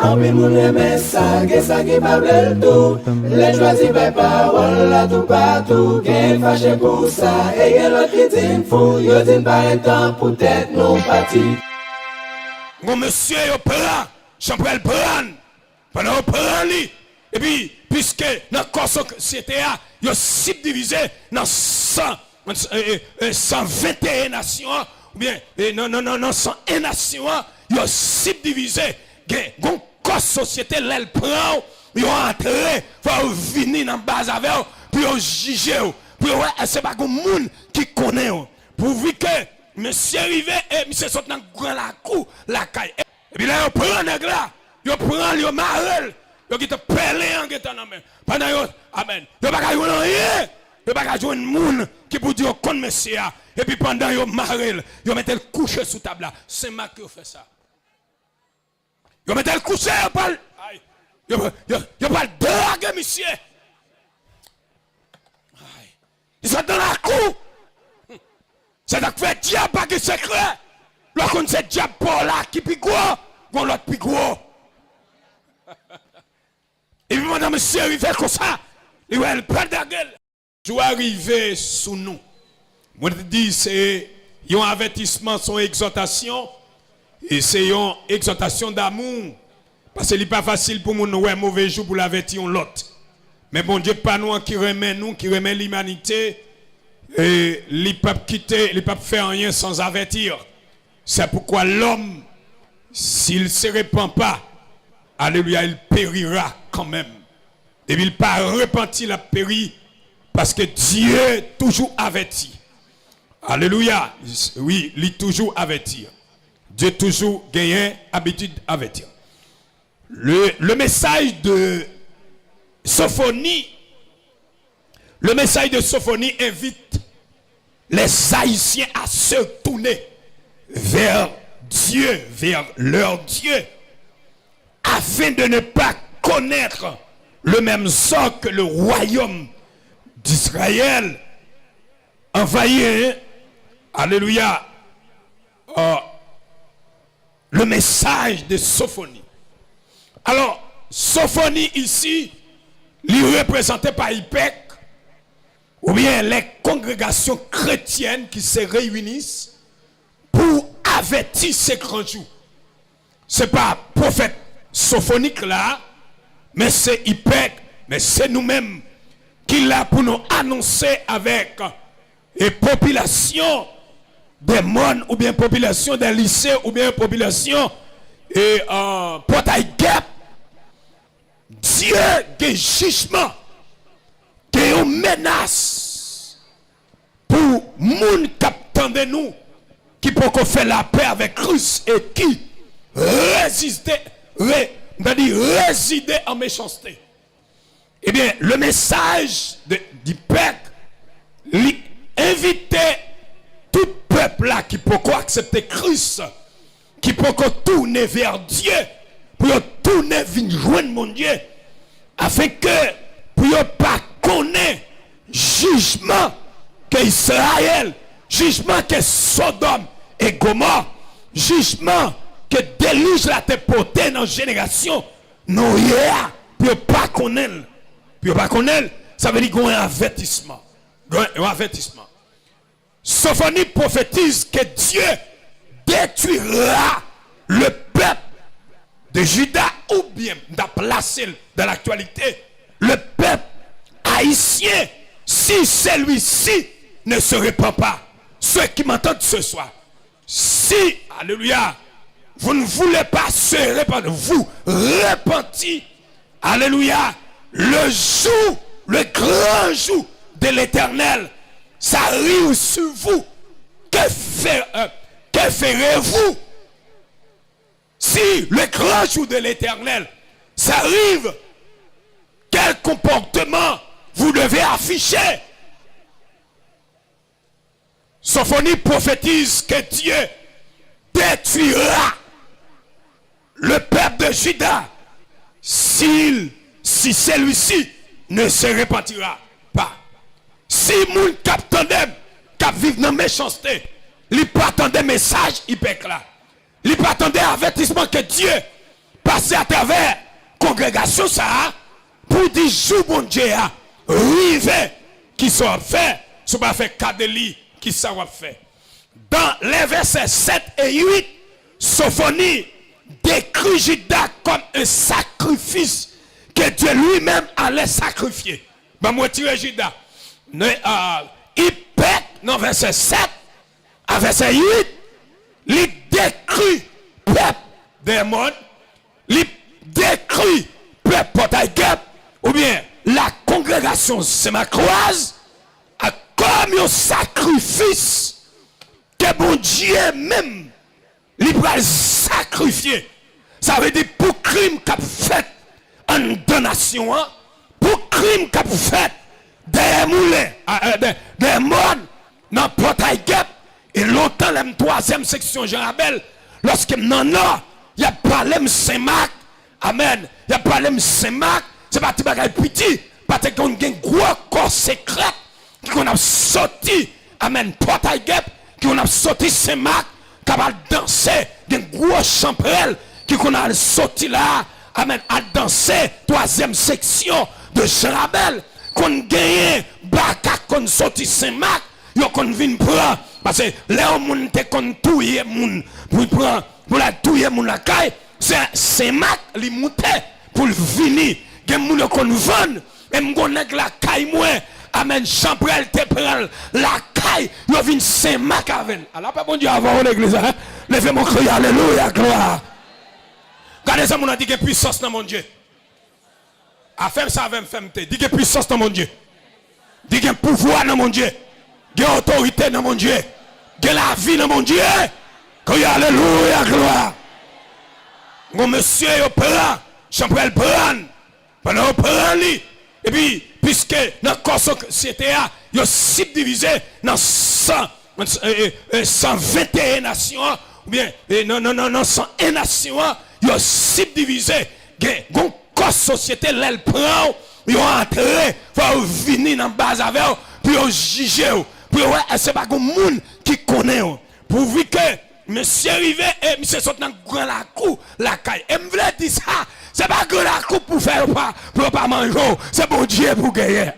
En pile moun aime ça, que ça qui pas bel tout. Les choisis par parole là tout partout. Qu'elle fâché pour ça, et y'en l'autre qui dit fou. Yo dit pas temps pour tête non parti. Mon monsieur yo prend, j'en prends le prendre. Pendant qu'on prend lui. Et puis, puisque dans la société, il y a subdivisé dans 121 nations, ou bien, non, 101 nations, il y a subdivisé. Une société, elle prend, ils ont entré, il faut venir dans la base avec eux, puis ils juger. Puis c'est pas un monde qui connaît. Pourvu que monsieur arrivé et monsieur saute dans la cour, la caille. Et puis là, il prend un là, il prend le marel. Yo qui te pelé en getan nan men. Pendant yo, amen. Yo pas jouer rien. Yo pas jouer moun qui pour dire kon monsieur. Et puis pendant yo marel, yo mette le coucher sous table là. C'est Mac qui fait ça. Yo mette le coucher pas yo pas drague monsieur. Ils sont dans la cour. C'est donc fait diable pas que secret. Lorsqu'on c'est diable pour là qui plus gros, on l'autre plus gros. Et puis madame monsieur arrive comme ça, il va prendre la gueule. Je vais arriver sous nous. Moi je dis c'est un avertissement, son exhortation. Et c'est une exhortation d'amour. Parce que ce n'est pas facile pour nous ouais mauvais jour pour l'avertir l'autre. Mais bon Dieu pas nous qui remet l'humanité. Et les peuples quitter, les peuples faire rien sans avertir. C'est pourquoi l'homme, s'il ne se répand pas, alléluia, il périra quand même. Et il pas repenti la péri parce que Dieu toujours averti. Alléluia. Oui, il toujours averti. Dieu toujours gagne habitude d'avertir. Le message de Sophonie, invite les Haïtiens à se tourner vers Dieu, vers leur Dieu, afin de ne pas connaître le même sort que le royaume d'Israël envahit. Alléluia. Le message de Sophonie. Alors, Sophonie ici, il est représenté par Hypec, ou bien les congrégations chrétiennes qui se réunissent pour avertir ces grands jours. Ce n'est pas prophète sophonique là, mais c'est Hypec, mais c'est nous-mêmes qui l'a pour nous annoncer avec les populations des mondes, ou bien population des lycées, ou bien population et portail guêpe. Dieu qui jugement, qui est une menace pour moun qui de nous, qui peut faire la paix avec Christ et qui résister en méchanceté. Eh bien, le message du peuple, inviter tout peuple là qui peut accepter Christ, qui peut tourner vers Dieu, pour tourner vers joindre mon Dieu, afin que pour ne pas connaître jugement que Israël, jugement que Sodome et Gomorrhe, jugement que déluge la te portée dans la génération, non, pour ne pas connaître. Pour ne pas connaître, ça veut dire qu'il y a un avertissement. Un avertissement. Sophonie prophétise que Dieu détruira le peuple de Juda, ou bien placé dans l'actualité, le peuple haïtien, si celui-ci ne se répand pas. Ceux qui m'entendent ce soir, si, alléluia, vous ne voulez pas se répandre, vous repentir, alléluia, le jour, le grand jour de l'Éternel, ça arrive sur vous. Que ferez-vous si le grand jour de l'Éternel s'arrive? Quel comportement vous devez afficher? Sophonie prophétise que Dieu détruira le peuple de Juda si celui-ci ne se repentira pas. Si moun kap tandem, kap vive dans méchanceté, il pas attendre message hyper là. Il pas attendre avertissement que Dieu passer à travers congrégation ça pour dire jour bon Dieu a rivé qui sont fait, ce pas fait cas de lit qui ça va faire. Dans les versets 7 et 8, Sophonie décrit Judas comme un sacrifice que Dieu lui-même allait sacrifier. Ben, moi, tirer Judas. Il pète dans verset 7 à verset 8, il décrit peuple démon, il décrit peuple portail-guêpe, ou bien la congrégation sémacroise, comme un sacrifice que bon Dieu même, il va sacrifier. Ça veut dire pour crime qu'a fait en donation, pour crime qu'a fait des moulins, des modes dans le portail guêpe, et longtemps la troisième section Jean Abel, lorsque non, il y a parlé de Saint-Marc, amen, il y a parlé de Saint-Marc, c'est pas un petit, parce qu'on a un gros corps secret, qu'on a sorti, amen, portail guêpe, qu'on a sorti Saint-Marc, qui va danser, des gros champrel, qu'on a sorti là, amen, à danser, troisième section de Jean Abel, qu'on gagne, baka qu'on sorti Saint-Marc, yo qu'on vient prendre, parce que là, on te qu'on touye moun, pour la touye moun la caille, c'est Saint-Marc, li monte, pour venir, gen moun qu'on vend, et m'gon nèg la caille moi, amen, champrel te prend la caille, yo vinn Saint-Marc avec. Alors pas bon Dieu avant l'église, hein? Levez mon cri, alléluia, gloire. Regardez ça, mon a dit que puissance dans mon Dieu. A faire ça avec fermeté. Dit que puissance dans mon Dieu. Dit que pouvoir dans mon Dieu. Dit que autorité dans mon Dieu. Dit la vie dans mon Dieu. Cri, alléluia, gloire. Mon monsieur, il prend. Champrel prend. Pendant qu'il prend lui. Et puis, puisque dans la société, il y a subdivisé dans 121 nations, ou bien, non, 101 nations, il y a subdivisé. Gon la société, elle prend, ils ont entré, il faut venir dans la base avec eux, puis ils juger. Puis c'est pas un monde qui connaît. Pourvu que monsieur arrivé et monsieur saute dans la cour, la caille. Et me voulait dire ça, c'est pas grand la cour pour faire pas manger, c'est bon Dieu pour gagner.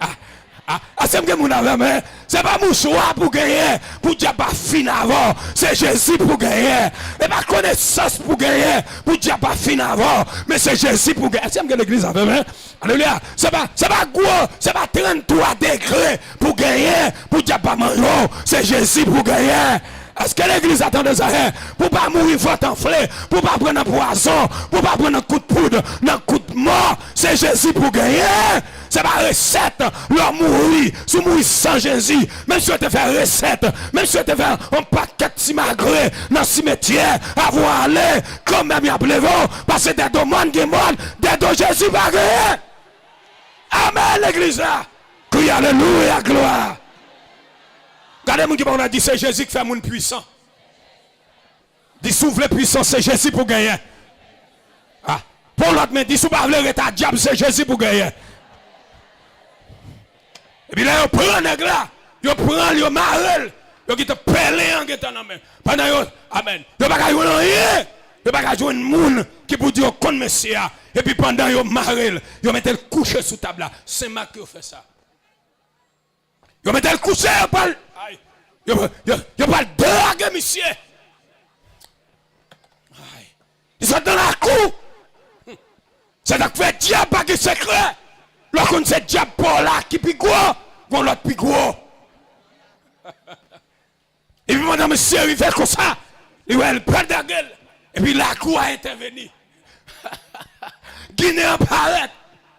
C'est que mon avait, c'est pas mon choix pour gagner, pour dire pas fin avant, c'est Jésus pour gagner. Et pas connaissance pour gagner, pour dire pas fin avant, mais c'est Jésus pour gagner. C'est que l'église avait, alléluia. C'est pas gros, c'est pas 33 degrés pour gagner, pour dire pas manger, c'est Jésus pour gagner. Est-ce que l'église attendait ça? Pour pas mourir votre enflé, pour pas prendre un poison, pour pas prendre un coup de poudre, un coup de mort, c'est Jésus pour gagner. C'est pas recette, leur mourir, si mourir sans Jésus, même si on te fait recette, même si on te fait un paquet de simagré dans le cimetière, avoir aller, quand même il y a plein parce que des demandes qui montent, des dons Jésus va gagner. Amen, l'église là. Crie alléluia, gloire. Regardez-moi qui on a dit c'est Jésus qui fait mon puissant. Dit souffle puissant, c'est Jésus pour gagner. Ah. Pour l'autre, mais dit sous pas le ta diable, c'est Jésus pour gagner. Et puis là, on prend un nègre là, on prend, on marre, on qui te pèle en guetant la main. Pendant yo, amen. Yo pas ka jouer rien. Yo pas ka jouer un monde qui pour dire qu'on monsieur. Et puis pendant yo marre, yo mettent le coucher sous table là. C'est Marc qui fait ça. Yo mettent le coucher, yo parle. Yo parle drague monsieur. Ils sont dans la cour. C'est donc fait diable pas de secret. Lorsqu'on sait diable pour là qui pique gros, on l'autre pique gros. Et puis madame monsieur il fait comme ça, il va prendre la gueule. Et puis la cour a intervenu. Guinée apparaît.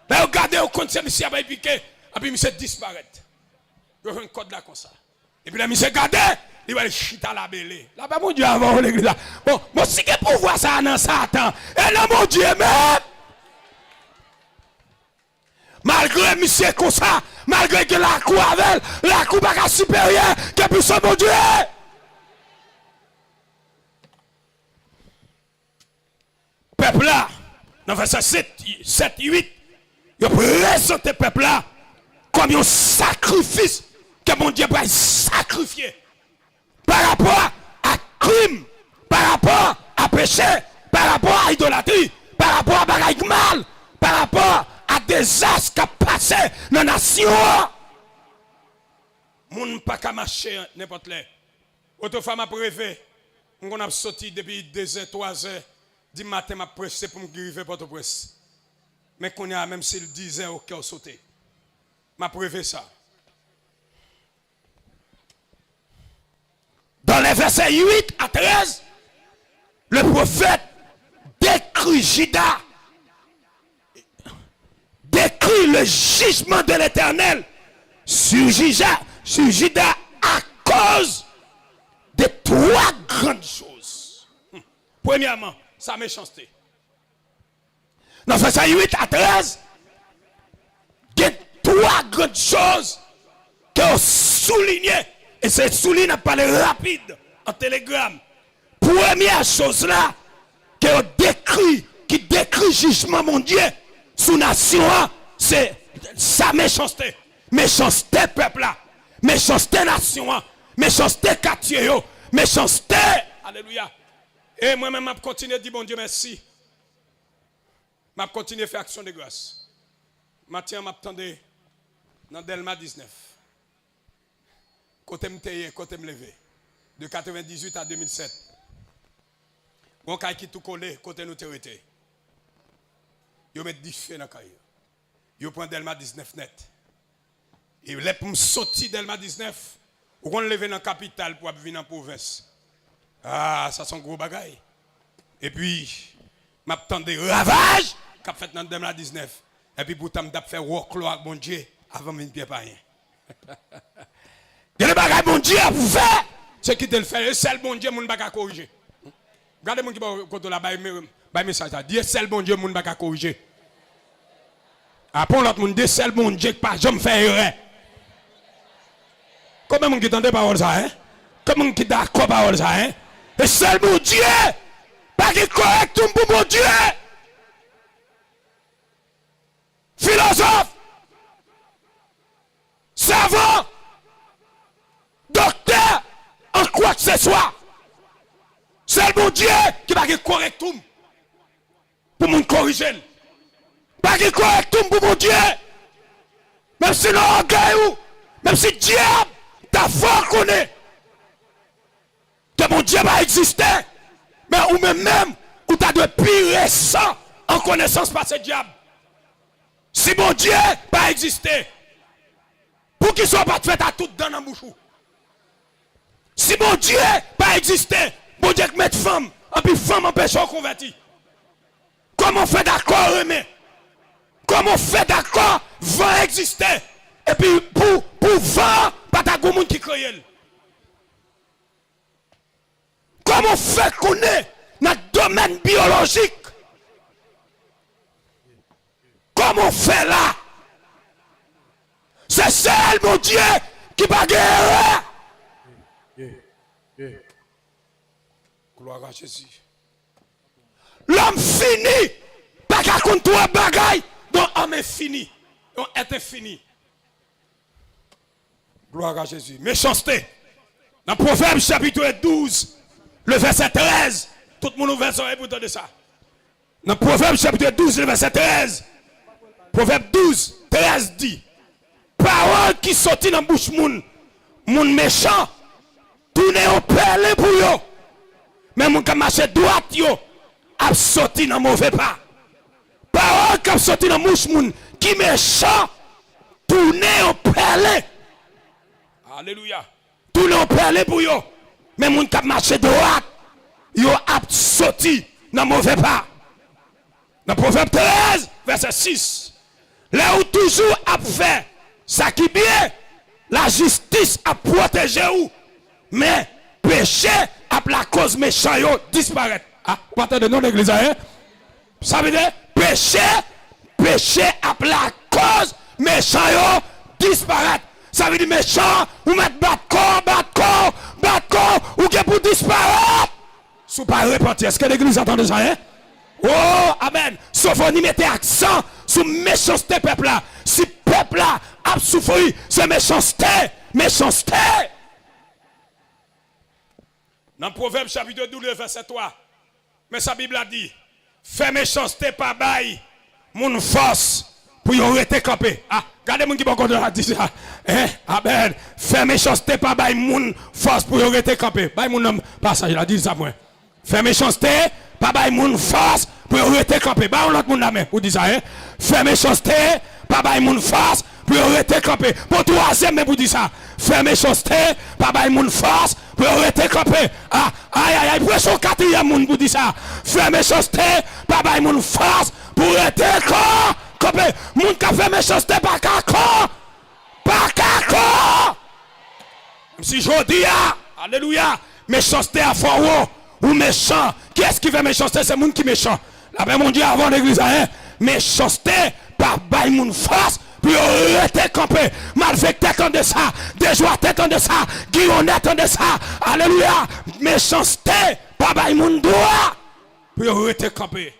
Mais regardez au compte monsieur va piquer. Et puis monsieur disparaît. Il fait un code là comme ça. Et puis là monsieur regardez, il va chiter à la belée. Là bas mon Dieu avant l'église là. Bon si que pour voir ça dans Satan. Et là mon Dieu même. Malgré monsieur comme ça, malgré que la cour avec, la cour pas supérieure que puissant mon Dieu. Peuple là, dans verset 7, 8, il présente le peuple là comme un sacrifice que mon Dieu va sacrifier. Par rapport à crime, par rapport à péché, par rapport à idolâtrie, par rapport à bagaille mal, par rapport à des as qui passé dans la nation. Moun pas qu'à marcher n'importe là. Autrefois m'a rêvé, on a sorti depuis 2 heures, 3 heures, 10 matin m'a pressé pour me arriver Port-au-Prince. Mais qu'on a même s'il 10 heures au cœur sauté. M'a rêvé ça. Dans les versets 8 à 13, le prophète décrit Juda, décrit le jugement de l'Éternel sur Juda à cause de 3 grandes choses. Premièrement, sa méchanceté. Dans verset 8 à 13, il y a 3 grandes choses qu'on souligné. Et c'est souligné, on parle rapide en télégramme. Première chose là, qui décrit jugement mon Dieu sous nation, c'est sa méchanceté. Méchanceté peuple là. Méchanceté nation. Méchanceté quartier. Méchanceté. Alléluia. Et moi-même, je continue à dire bon Dieu merci. Je continue à faire action de grâce. Maintenant, je m'attendais dans Delma 19. Côté me côté me levé. De 98 à 2007. Bon, quand qui tout collé, côté nous été. Yo met du feu dans la caille. Yo prend Delma 19 net. Et là pour me sortir Delma 19, ou qu'on lever dans la capitale pour venir en province. Ah, ça sont gros bagaille. Et puis m'attendais ravage qu'a fait dans Delma 19. Et puis pourtant m'a fait work avec bon Dieu avant de pied pas rien. Et le bagage bon Dieu a fait, c'est qui te le fait, c'est le bon Dieu mon bagage corriger. Regardez mon qui côté là bas message là, Dieu c'est le bon Dieu mon bagage corriger. Après l'autre monde, c'est le bon Dieu qui pas jamais fait erreur. Comment mon qui entend parole ça hein? Comment qui d'accord parole ça hein? Et c'est le bon Dieu pas qui correct pour bon Dieu. Philosophe, savant, docteur, en quoi que ce soit. C'est le bon Dieu qui va correct pour me corriger. Pas qui correct pour mon Dieu. Même si l'orgueil, même si diable, ta foi connaît que mon Dieu va exister. Mais ou même, ou tu as de pire récent en connaissance par ce diable. Si mon Dieu pas exister, pour qu'il soit pas fait à tout dans la bouche. Si mon Dieu pas exister, mon Dieu met femme, et puis femme empêche de convertir. Comment on fait d'accord, mais comment on fait d'accord, vent exister, et puis pour vent, pas ta goumou qui crée. Comment on fait connaître notre domaine biologique? Comment on fait là? C'est seul mon Dieu qui va guérir. Gloire à Jésus. L'homme fini, pas qu'à compte toi bagaille, donc l'homme est fini, donc est infini. Gloire à Jésus. Méchanceté. Dans Proverbe chapitre 12, le verset 13, tout le monde ouvre son œil pour entendre ça. Dans Proverbe chapitre 12, le verset 13, Proverbe 12, 13 dit, parole qui sortit dans la bouche moun méchant, tourner au perle pour yo. Mais moun qui marche droite yo, a sorti dans mauvais pas. Parole qui a sorti dans la bouche moun qui méchant, tourner au perle. Alléluia. Tourner au perle pour yo. Mais moun qui marche droite, yo a sorti dans mauvais pas. Dans Proverbe 13, verset 6. Là où toujours a fait ça qui bien, la justice a protégé ou, mais péché a la cause méchant yo disparaît. Ah, vous partez de non l'église hein? Ça veut dire péché a la cause méchant yo disparaît. Ça veut dire méchant ou mettre battre corps ou que pour disparaître. Sous pas repentir, est-ce que l'église entend ça hein? Oh, amen. Sauf on y mettait accent sur méchanceté peuple là. Si peuple là a souffert, c'est méchanceté. Dans Proverbe chapitre 12, verset 3. Mais sa Bible a dit, Fait méchanceté pas bail. Moun force pour y rester campé. Ah, regardez moun qui bon côté a dit ça. Amen. Fait méchanceté pas bail moun force pour y rester campé. Bail moun nom passage il a dit ça moi. Fait méchanceté pas bail moun force pour y rester campé. Bail l'autre moun la main pour dire ça hein. Fait méchanceté pas bail moun force pour y rester campé. Pour troisième mais pour dire ça. Fait méchanceté pas bail moun force pour y rester campé. Ah, aïe pour son quatrième moun pour dire ça. Fait méchanceté pas bail moun force pour rester campé. Moun qui fait méchanceté pas kako. Pas kako. Si je dis alléluia, méchanceté à fort ou méchant. Qui est-ce qui fait méchanceté? C'est moun qui méchant. La paix mon Dieu avant l'église hein. Méchanceté par bail moun force pour rester campé. Malfecté tant de ça, déjoité tant de ça, guillonnet tant de ça. Alléluia, méchanceté par bail moun droit pour rester campé.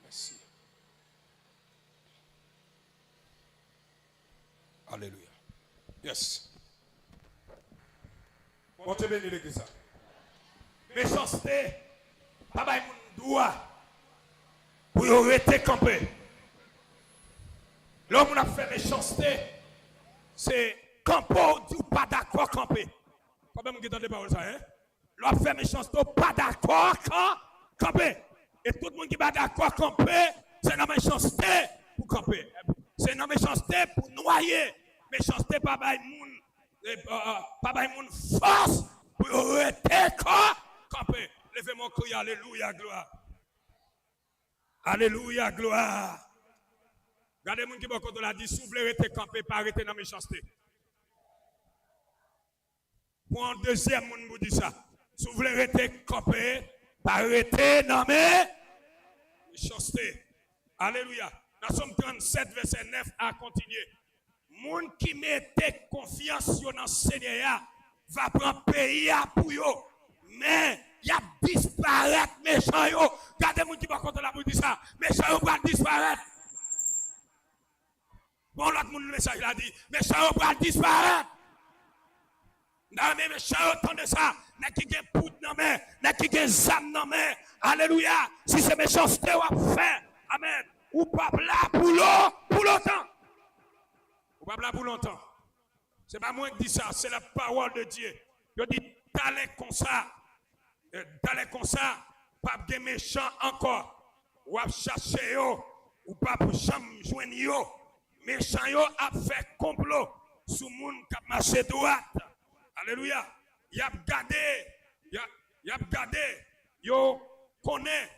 Merci. Alléluia. Yes. Bon te béni l'église. Méchanceté par bail moun droit pour rester campé. L'homme a fait méchanceté, c'est campo ou pas d'accord camper. Quand même, vous entendez pas ça, hein? L'homme fait méchanceté, pas d'accord camper. Et tout le monde qui va d'accord camper, c'est la méchanceté pour camper. C'est la méchanceté pour noyer. Méchanceté pas bail moun force pour rester camper. Levez mon cri, alléluia, gloire. Alléluia, gloire. Regardez les gens qui beaucoup la dit, si vous voulez rester campé, pas arrêter dans la méchanceté. Pour un deuxième monde vous dit ça. Si vous voulez rester campé, pas arrêter dans la méchanceté. Alléluia. Dans Somme 37, verset 9 à continuer. Moun qui mette confiance dans le Seigneur va prendre pays pour eux. Mais il y a disparaître méchant yo. Regardez les gens qui beaucoup la vous dit ça. Méchant yo va disparaître. Bon, l'autre monde, le message l'a dit, mais ça va disparaître. Non, mais ça autant de ça, n'a qui gagne poudre dans main, n'a qui gagne zam dans main. Alléluia. Si c'est méchanceté ou fait, amen. Ou pas là pour longtemps. Ou pas là pour longtemps. C'est pas moi qui dis ça, c'est la parole de Dieu. Je dis, t'allez comme ça, pas de méchant encore. Ou à chercher yo, ou pas pour jamais joindre yo. Méchant yo a fait complot sous moun qui a marché droite. Alléluia. Y a gardé, yo connaît,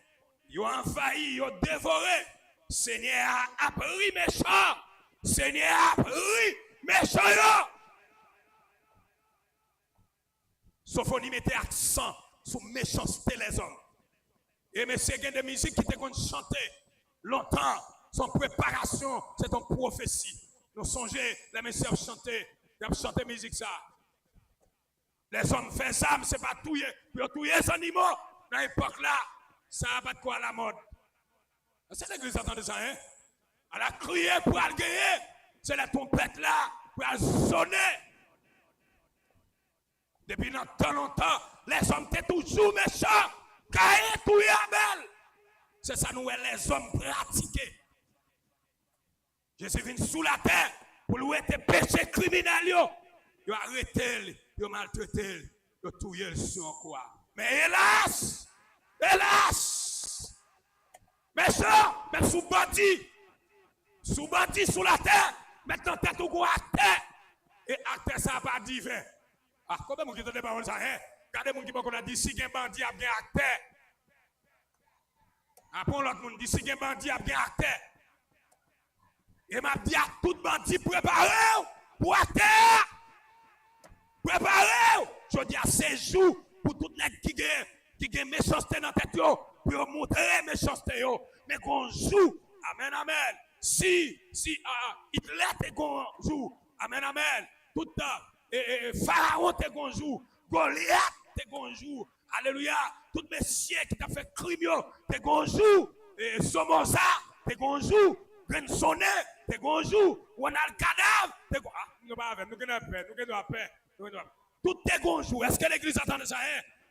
yo envahi, yo dévoré. Seigneur a pris méchant. Seigneur a pris méchant yo. Sophonie mettait accent sur méchanceté les hommes. Et monsieur gain de musique qui te qu'on chanter longtemps. Son préparation, c'est ton prophétie. Nous songez, les messieurs ont chanté musique ça. Les hommes font ça, mais ce n'est pas touiller. Puis touiller les animaux. Dans l'époque là, ça n'a pas de quoi à la mode. C'est l'église attendez ça, hein? Elle a crié pour aller gagner. C'est la trompette là, pour aller sonner. Depuis longtemps, les hommes étaient toujours méchants. Caïn, touiller Abel. C'est ça nous les hommes pratiqués. Jésus vient sous la terre pour lui être péché criminel. Il a arrêté, il a maltraité, il a tué sur quoi. Mais hélas, méchant, mais sous bandit sous la terre, maintenant tête au goût à terre. Et à terre, ça n'a pas divin. Ah, comment vous dites des paroles ça, hein? Regardez mon qui a dit si un bandit a bien à terre. Après l'autre monde dit si un bandit a bien à terre. Et m'a dit à tout bandit préparez-vous pour la terre. Préparez-vous. Je dis à ces jours pour tout le monde qui gagne méchanceté dans la tête, pour montrer méchanceté. Mais qu'on joue. Amen, amen. Si Hitler te qu'on joue. Amen, amen. Tout Pharaon te qu'on joue. Goliath te qu'on joue. Alléluia. Tout messieurs qui t'a fait crime te qu'on joue. Et Somoza te qu'on joue. Grensonné, te gonjou, on a le cadavre, te gonjou. Ah, nous avons paix. Tout te gonjou. Est-ce que l'église attend ça?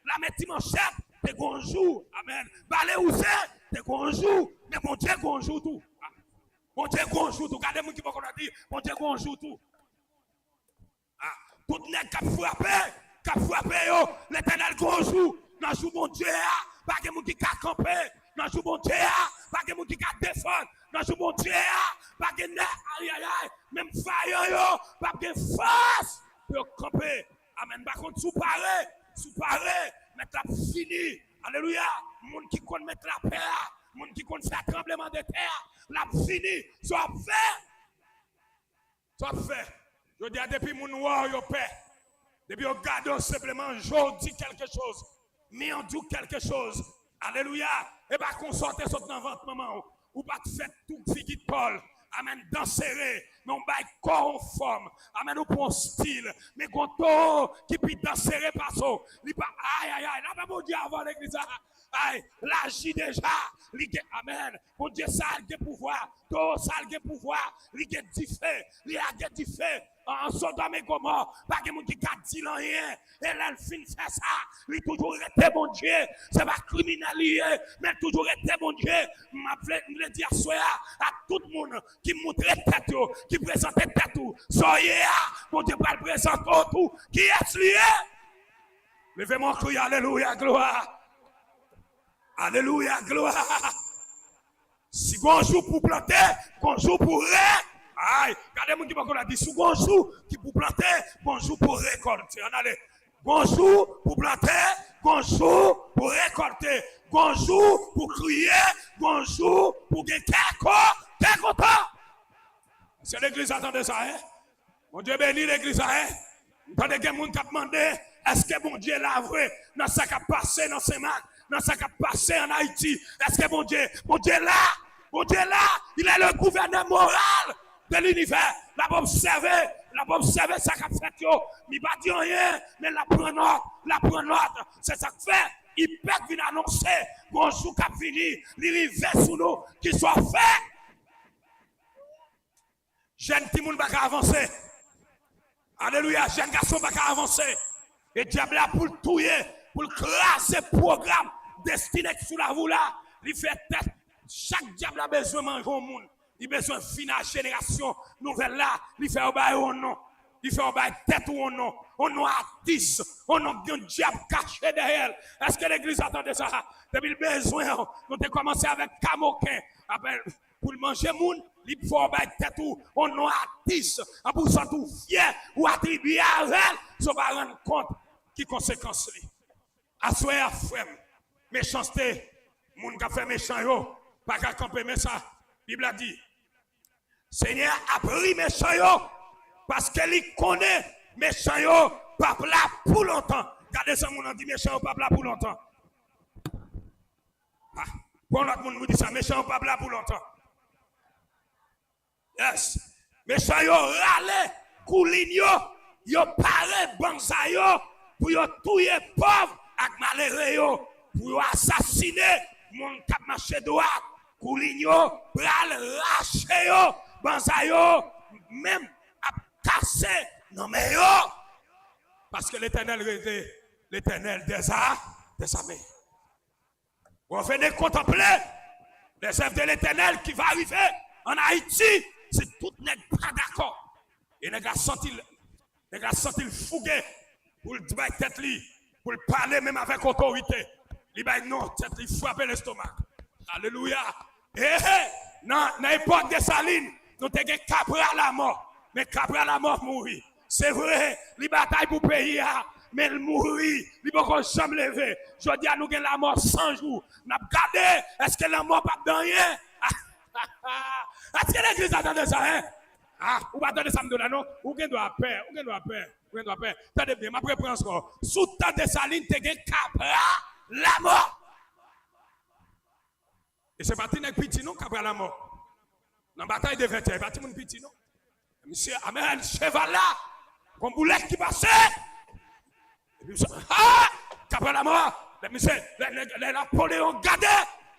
La mettre manchette, t'es gonjou. Amen. Balé où c'est, t'es gonjou. Mais mon Dieu gonjou tout. Mon Dieu gonjou tout. Regardez-moi qui va dire, mon Dieu gonjou tout. Tout n'est qu'à frapper, yo. L'éternel gonjou. Dans jour mon Dieu, pas que mon qui a campé. Dans jour mon Dieu, pas que mon qui a défendre. Dans jour mon Dieu, pas que aïe aïe aïe. Même fire yo, pas que force pour camper. Amen. Par contre, sous paré, mettre la fini. Alléluia. Monde qui compte mettre la paix, monde qui compte faire tremblement de terre, la fini. Soit fait. Je dis depuis mon noir, yo paix. Depuis on garde simplement, je dis quelque chose. Mais on dit quelque chose. Alléluia. Et pas qu'on sorte dans votre maman. Ou pas faire tout figure de Paul. Amen, danser, mais on baille corps en forme. Amen, ou pour un style. Mais quand on qui peut danser par ça, il pas aïe aïe aïe. Là, pas mon Dieu avant l'église. Aïe, l'agit déjà. Amen. Mon Dieu, ça a le pouvoir. Tout ça a le pouvoir. Il a du feu. Il a du feu. En Sodome et Gomorrhe, pas que mon Dieu a dit rien. Et là, il finit faire ça. Il toujours été mon Dieu. C'est pas criminel, mais toujours été mon Dieu. Je voulais dire à tout le monde qui montrait tête, qui présentait tête. Soyez là. Mon Dieu va le présenter tout. Qui est lié? Levez mon cri, alléluia, gloire. Alléluia, gloire. Si on joue pour planter, on joue pour récolter. Aïe, regardez-moi qui va dire, si on joue qui pour planter, on joue pour récolter. On joue pour planter, on joue pour récolter. On joue pour crier, on joue pour gagner. T'es content? C'est l'église attendait ça, hein? Mon Dieu bénit l'église, hein? Quand il y a des gens qui demandent, est-ce que mon Dieu l'a vrai dans ce qui a passé dans ces mains, dans ce qui a passé en Haïti? Est-ce que mon Dieu là, il est le gouverneur moral de l'univers. La pas observer ça qu'a fait yo. Il pas dire rien, mais la prend note. C'est ça que fait. Il peut venir annoncer qu'on joue qu'a fini, il rive sous nous, qu'il soit fait. Jeune petit monde va avancer. Alléluia, jeune garçon va avancer. Et diable là pour le tuer, pour le craser programme destiné sous la voie là, il fait tête. Chaque diable a besoin de manger au monde. Il a besoin de finir la génération nouvelle là. Il fait un bail au nom. Il fait un bail tête ou au nom. On a 10. On a un diable caché derrière. Est-ce que l'église attendait ça? Depuis le besoin, nous avons commencé avec Camoquin. Pour manger moun, il faut un bail tête ou on a 10. Pour ça tout fier ou attribuer à elle. Ça va rendre compte qui conséquence li. Assoyer à frère. Méchanceté. Moun qui a fait méchant yo. Pas qu'à camper mais ça. Bible a dit. Seigneur a pris méchant yo parce qu'il connaît méchant yo pas là pour longtemps. Regardez ça, mon dit méchant yo pas là pour longtemps. Bon, l'autre monde nous dit ça, méchant yo pas là pour longtemps. Yes. Méchant yo râle, coulin yo paré banza yo pour yo tuer pauvre ak malheureux yo, pour yo assassiner mon cap marché droit, coulin yo pral racher yo. Banzayo, même à casser, non mais yo, parce que l'éternel des armées. On venez contempler les œuvres de l'éternel qui va arriver en Haïti, si tout n'est pas d'accord. Et les gars sont-ils fougués pour le dire tête li, pour le parler même avec autorité. Il va non, tête li frapper l'estomac. Alléluia. Non, n'importe des salines. Nous avons Cabral la mort. Mais Cabral la mort mourit. C'est vrai, les batailles pour le pays, mais il mourit. Il ne peut pas jamais lever. Je dis à nous que la mort 100 jours. Nous avons regardé, est-ce que la mort pas dans rien? Est-ce que l'église attend ça, hein? Ou pas attendre ça, non? Ou qu'on doit peur, Attendez bien, ma préférence. Sous temps de saline, tu as Cabral la mort. Et c'est parti avec petit, non, Cabral la mort. Dans la bataille de 20 ans, parti mon petit, non? Monsieur, amen, cheval là, comme boulette qui passait. Et puis, Cabral la mort. Monsieur, les Napoléon gardé,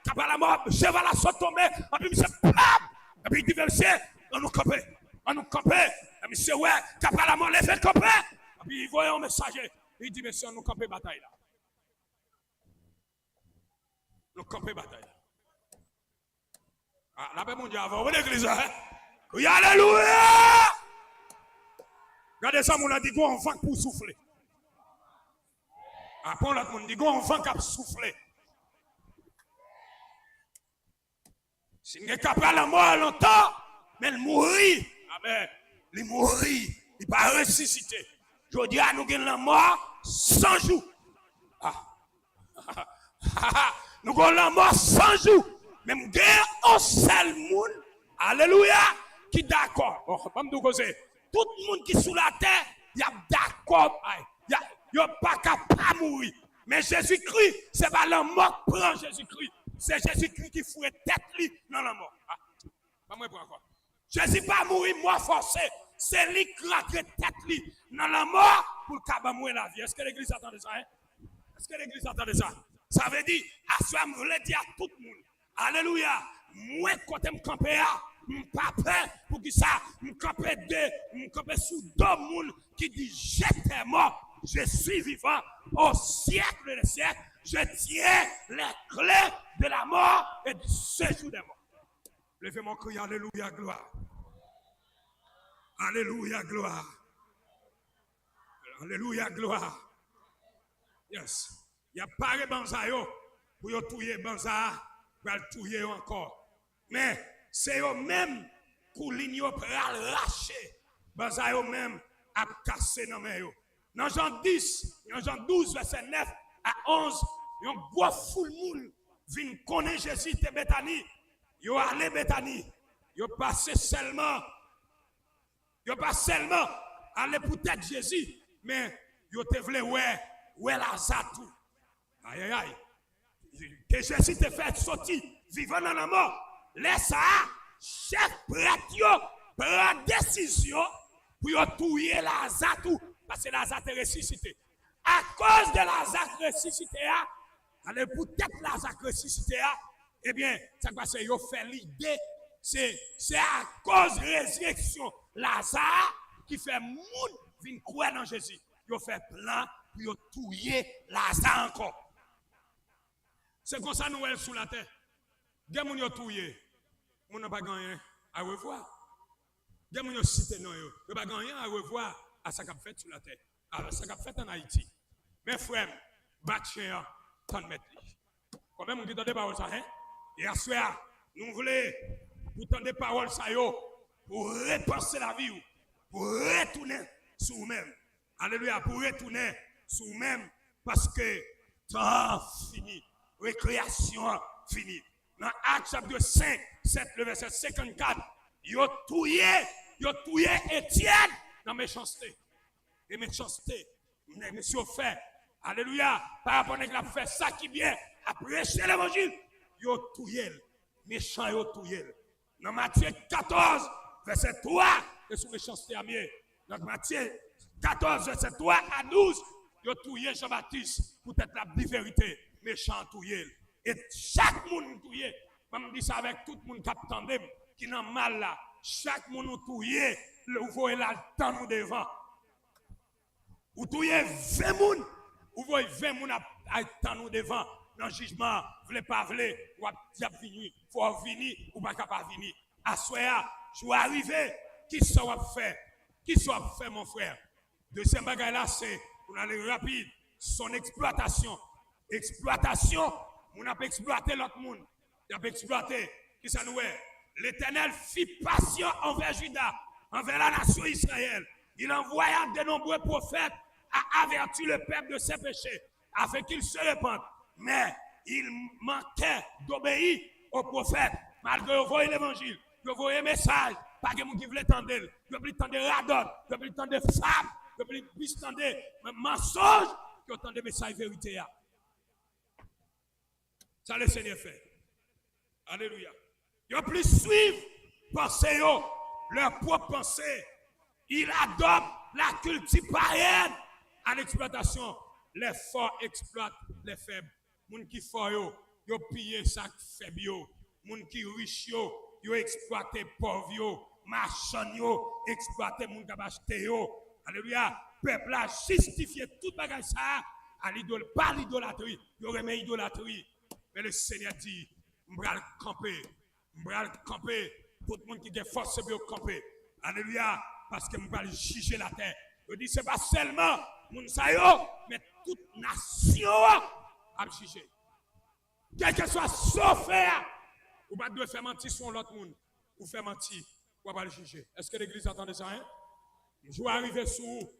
Cabral la mort, cheval là sont tombés. Et puis, monsieur, plap. Et puis, il dit, monsieur, on nous camper. Et monsieur, ouais, Cabral la mort, les fait camper. Et puis, il voyait un messager. Il dit, monsieur, on nous camper bataille là. nous camper bataille. Ah, la paix mondiale avant, vous l'église, hein? Oui, alléluia! Regardez ça, mon a dit, on vent pour souffler. Après, l'autre monde dit, on vent pour souffler. Si vous êtes capable de mort longtemps, mais il mourit. Amen. Il mourit. Il va ressusciter. Je dis à nous que la mort 100 jours. Nous avons la mort 100 jours. Même guerre un seul monde. Alléluia. Qui d'accord. Tout le monde qui est sous la terre, il y a d'accord. Il n'y a pas capable de mourir. Mais Jésus-Christ, ce n'est pas la mort qui prend Jésus-Christ. C'est Jésus-Christ qui fout tête dans la mort. Pas moi pour encore. Jésus pas mourir moi forcé. C'est lui qui a tête dans la mort pour qu'il mourir la vie. Est-ce que l'église attend ça? Hein? Est-ce que l'église attend ça? Ça veut dire, à ce moment, je voulais dire à tout le monde. Alléluia. Moi, quand je me campe, je ne pas peur pour que ça, je me campe sous deux personnes qui disent j'étais mort, je suis vivant au siècle des siècles. Je tiens les clés de la mort et du séjour des morts. Levez mon cri, alléluia, gloire. Alléluia, gloire. Alléluia, gloire. Yes. Il y a pas de banzayo pour y tuer banza, pour le tuer encore. Mais c'est eux-mêmes qui l'ignorent pour lâcher. Banzayo même à casser dans mes yo. Dans Jean 10, dans Jean 12, verset 9 à 11, il y a un gros foule monde vient connaître Jésus de Bethanie. Ils allé Bethanie. Ils passé seulement. Ils pas seulement aller pour tête Jésus, mais ils te voulu ouais Lazare tout. Aïe aïe aïe. Que Jésus te fait sortir vivant dans la mort. Laisse ça, chef prêtre prend décision pour tuer Lazare tout parce que Lazare est ressuscité. À cause de Lazare ressuscité, allez peut-être Lazare ressuscité, eh bien, ça passe, il fait l'idée, c'est à cause de la résurrection Lazare qui fait monde venir croire dans Jésus. Il fait plan pour tuer Lazare encore. C'est comme ça nous sommes sous la terre. Des gens qui ont tué, nous n'avons pas gagné à revoir. Des gens qui ont cité, nous n'avons pas gagné à revoir à ce qu'on fait sur la terre. Alors, ce qu'on fait en Haïti. Mes frères, bâtien, tant de mettre. Quand même, on dit des paroles, ça, hein? Et à ce soir, nous voulons, pour tant de paroles, ça, pour repenser la vie, pour retourner sur nous-mêmes. Alléluia, pour retourner sur nous-mêmes, parce que temps fini, récréation fini. Dans Actes chapitre 5, 7, le verset 54, ils ont tué Étienne dans méchanceté. Et méchanceté, monsieur fait, alléluia, par rapport à la fait ça qui vient à prêcher l'évangile, yo tué, méchant yo tué. Dans Matthieu 14, verset 3, et sous méchanceté à mieux. Dans Matthieu 14, verset 3 à 12, yo tué Jean-Baptiste pour être la vérité, méchant tué. Et chaque monde tué, je dis ça avec tout le monde qui attendait, qui n'a mal là, chaque monde tué, vous voyez là le temps nous devant. Vous voyez 20 personnes, vous voyez 20 personnes à temps nous devant. Dans le jugement, vous voulez pas, vous voulez, ou à venir, il faut venir, ou pas capable de venir. À ce moment, je vais arriver, qui soit fait? Qui soit fait, mon frère? Deuxième bagaille là, c'est, pour aller rapide, son exploitation. Exploitation, on a exploité l'autre monde. Il a exploité, qui ça nous est? L'Éternel fit passion envers Juda, envers la nation Israël. Il envoya de nombreux prophètes à avertir le peuple de ses péchés, afin qu'il se répande. Mais il manquait d'obéir aux prophètes, malgré qu'ils voyaient l'évangile, qu'ils voyaient le message, pas que gens qui voulaient entendre, qu'ils voulaient entendre radon, qu'ils voulaient entendre femmes, qu'ils voulaient entendre mensonges, qu'ils entendent des messages vérité. Ça le Seigneur fait. Alléluia. Ils ont plus suivre pensée, leur propre pensée. Ils adoptent la culture païenne à l'exploitation. Les forts exploitent les faibles. Les gens qui fort, ils pillent chaque faible. Les gens qui riches, ils exploitent les pauvres. Les marchands, ils exploitent les gens qui achetent. Alléluia. Le peuple a justifié tout bagage ça à l'idole, pas l'idolâtrie. Ils remet l'idolâtrie. Mais le Seigneur dit, je vais camper. Tout le monde qui a force pour camper. Alléluia. Parce que je vais juger la terre. Je dis, ce n'est pas seulement mon sayo, mais toute nation à juger. Quel que soit sauf faire, ou pas de faire mentir sur l'autre monde, ou faire mentir, ou pas le juger. Est-ce que l'église entend ça? Hein? Je vais arriver sous vous.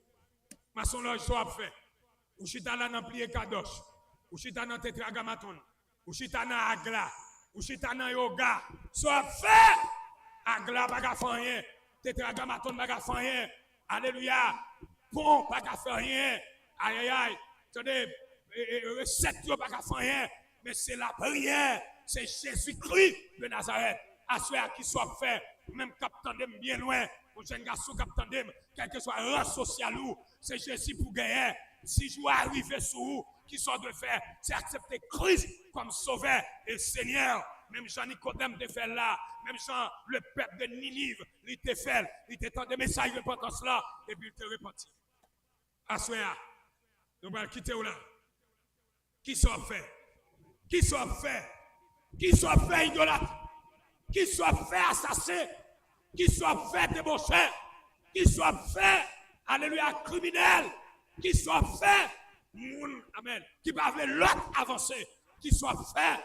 Maçon loge soit fait. Ou chita là dans plié kadosh. Ou chita dans tétragrammaton. Ou chita dans agla. Ou chita dans yoga. Soit fait. Agla pas qu'à faire rien. Tétragrammaton pas qu'à faire rien. Alléluia. Bon pas qu'à faire rien. Aïe aïe aïe. Attendez, recette pas qu'à faire rien. Mais c'est la prière. C'est Jésus-Christ de Nazareth. À ceux qui soit fait. Même capitaine de bien loin. Mon jeune garçon capitaine de quel que soit le rang social ou c'est Jésus pour gagner. Si je dois arriver sur vous, qui sont de faire, c'est accepter Christ comme sauveur et Seigneur. Même Jean-Nicodème te fait là, même Jean, le peuple de Ninive, il te fait, il te tend des messages de repentance là, et puis il te repentit. Assoya, nous allons quitter là. Qui soit fait, qui soit fait, qui soit fait idolâtre, qui soit fait assassin, qui soit fait débauché, qui soit fait, alléluia, criminel, qui soit fait, amen, qui va avec l'autre avancé, qui soit fait,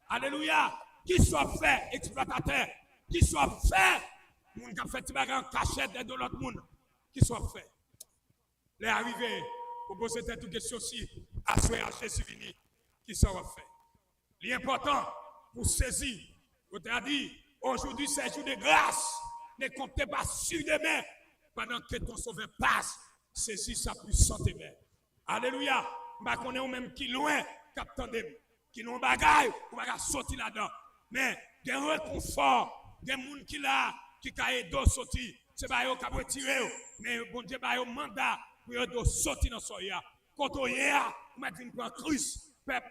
alléluia, qui soit fait exploitateur, qui soit fait, moun qui a fait en cachette de l'autre monde, qui soit fait. Les arrivés, pour poser cette question aussi, à Jésus vini, qui soit fait. L'important pour saisir, vous avez dit, aujourd'hui c'est jour de grâce, ne comptez pas sur demain, pendant que ton sauveur passe, saisis sa puissante main. Alléluia. Je connais ou même qui loin, qui n'ont bagaille, ou va sortir là-dedans. Mais il y a un réconfort, il y a des gens qui là, qui a aidé à sortir. C'est pas eux qui ont retiré, mais bon Dieu, il y a un mandat pour aider à sortir dans ce soya. Quand on y est, on va dire prendre Christ, peuple,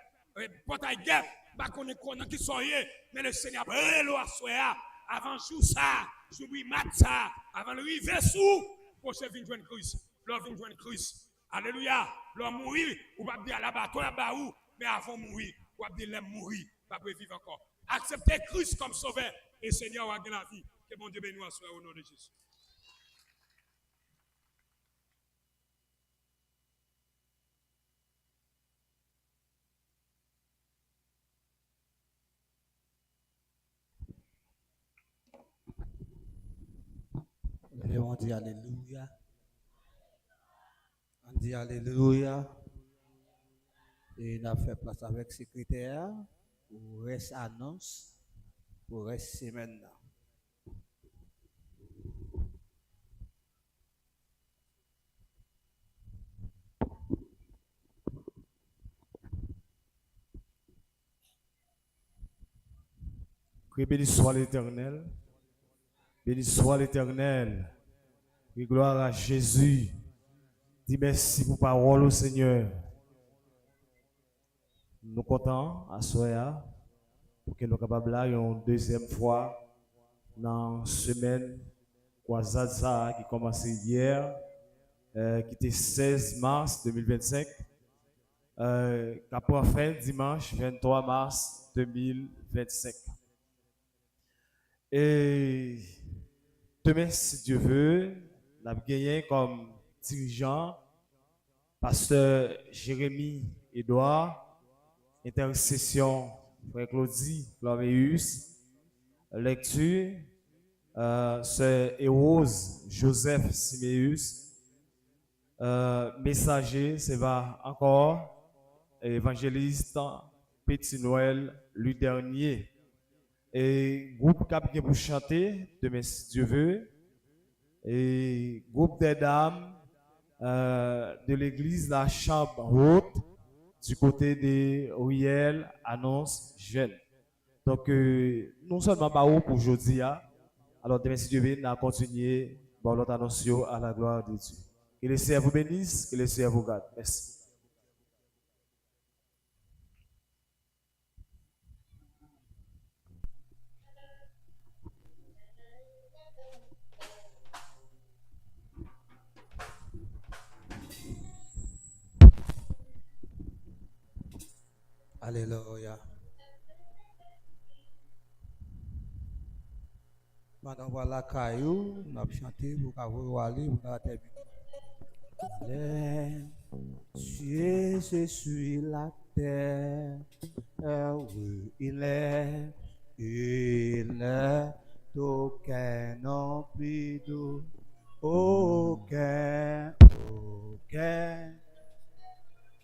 bataille guerre, je connais qui soyez, mais le Seigneur brûle à soya. Avant jour ça, j'oublie mat ça, avant le river sous, pour se venir joindre Christ. L'homme vient joindre Christ. Alléluia. L'homme mourir, ou pas dire à l'abattoir là-bas où, mais avant mourir, ou pas dire l'homme mourir, pas pour vivre encore. Acceptez Christ comme sauveur et Seigneur a la vie. Que mon Dieu bénisse au nom de Jésus. Et on dit Alléluia. On dit Alléluia. Et on a fait place avec le secrétaire pour reste annonce, pour reste semaine là. Que béni soit l'Éternel. Béni soit l'Éternel. Et gloire à Jésus. Dis merci pour parole au Seigneur. Nous comptons à Soya pour que nous soyons capables là une deuxième fois dans la semaine Kwazaza qui commençait hier, qui était 16 mars 2025, qui prend fin dimanche 23 mars 2025. Et demain, si Dieu veut, nous avons gagné comme dirigeant pasteur Jérémy Edouard, intercession frère Claudie Flavius, lecture sœur Rose Joseph Siméus, messager, c'est va encore évangéliste Petit Noël lui dernier. Et groupe qui pour chanter demain si Dieu veut, et groupe des dames de l'église La Chambre Haute du côté de Riel Annonce Jeune. Donc non seulement pas pour aujourd'hui, alors demain si Dieu veut, nous allons continuer dans l'autre annonce à la gloire de Dieu. Que le Seigneur vous bénisse, que le Seigneur vous garde. Merci. Alléluia. pendant voir la caillou, on a chanté pour qu'avoir aller pour la terminer. Les cieux, je suis la terre. Oui, il est aucun non plus doux, aucun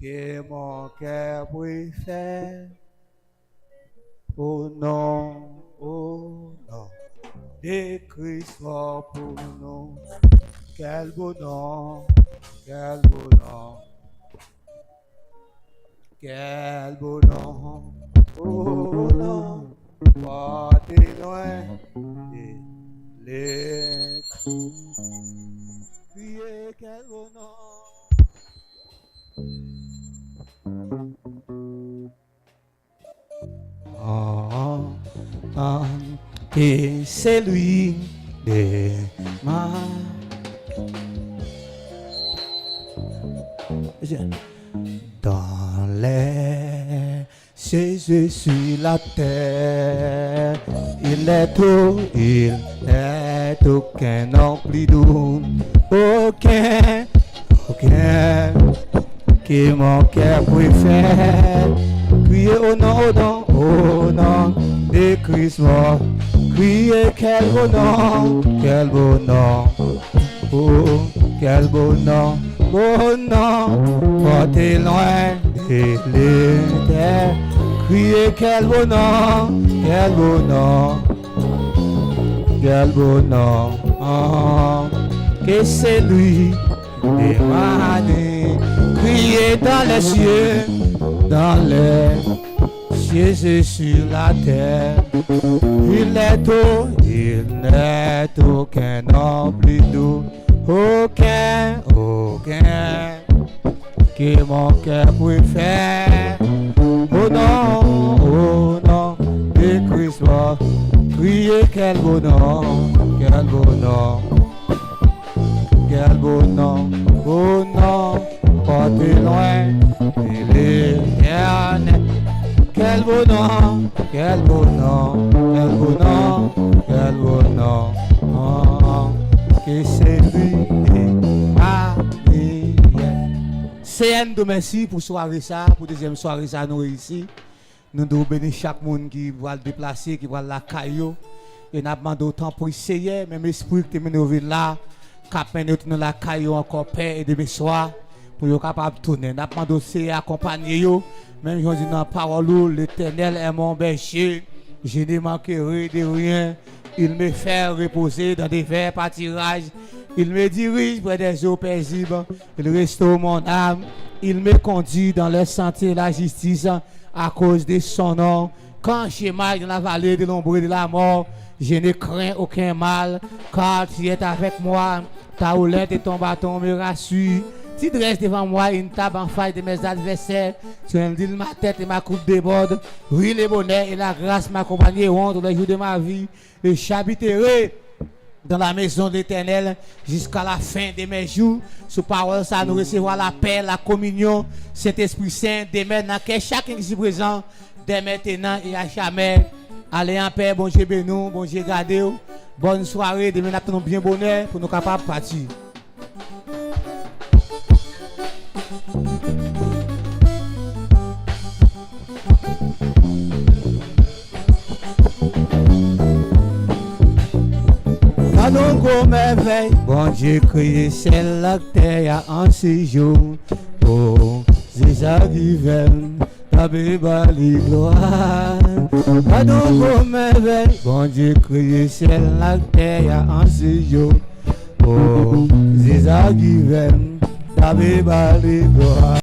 que mon cœur préfère. Oh non, de Christ mort pour nous. Quel beau nom, quel beau nom, quel beau nom. Oh non, pas de loin, les crier quel beau nom. Et c'est lui de ma dans les cieux sur la terre, il est aucun non plus doux, aucun qui mon cœur préfère. Criez au nom de Christ mort. Criez quel beau nom, oh quel beau nom, portez loin de l'éther. Criez quel beau nom, que c'est lui démané. Criez dans les cieux, Jésus sur la terre, il n'est aucun non plus doux, aucun que mon cœur préfère. Oh non, de Christ mort, criez quel beau nom, oh non, portez loin de l'éternel. Quel beau nom, que c'est lui. C'est un de merci pour soirée ça, pour deuxième soirée ça nous ici. Nous devons bénir chaque monde qui va le déplacer, qui va la caillou. Et nous demandons autant pour essayer, même esprit qui est venu là, qui nous la caillou encore paix et demain soir, pour être capable de tourner. Nous demandons aussi accompagner eux. Même je dis dans la parole, l'Éternel est mon berger, je ne manquerai de rien. Il me fait reposer dans des verts pâturages. Il me dirige près des eaux paisibles. Il restaure mon âme. Il me conduit dans le sentier de la justice à cause de son nom. Quand je marche dans la vallée de l'ombre de la mort, je ne crains aucun mal, car tu es avec moi. Ta houlette et ton bâton me rassurent. Tu dresses devant moi une table en faille de mes adversaires. Tu me dis ma tête et ma coupe déborde. Oui, le bonheur et la grâce m'accompagneront tous les jours de ma vie. Et j'habiterai dans la maison de l'Éternel jusqu'à la fin de mes jours. Sous parole, ça nous recevoir la paix, la communion, Saint-Esprit Saint, dès maintenant, que chacun ici présent, dès maintenant et à jamais. Allez en paix, bon Dieu bénou, bon Dieu gardez. Bonne soirée, demain nous avons bien bonheur pour nous capables de partir. Pardon qu'on m'éveille, bon Dieu crié, c'est la terre en séjour. Oh, c'est ça qui veut, ta belle gloire. Pardon qu'on m'éveille, bon Dieu crié, c'est la terre en séjour. Oh, c'est ça qui veut, ta belle gloire.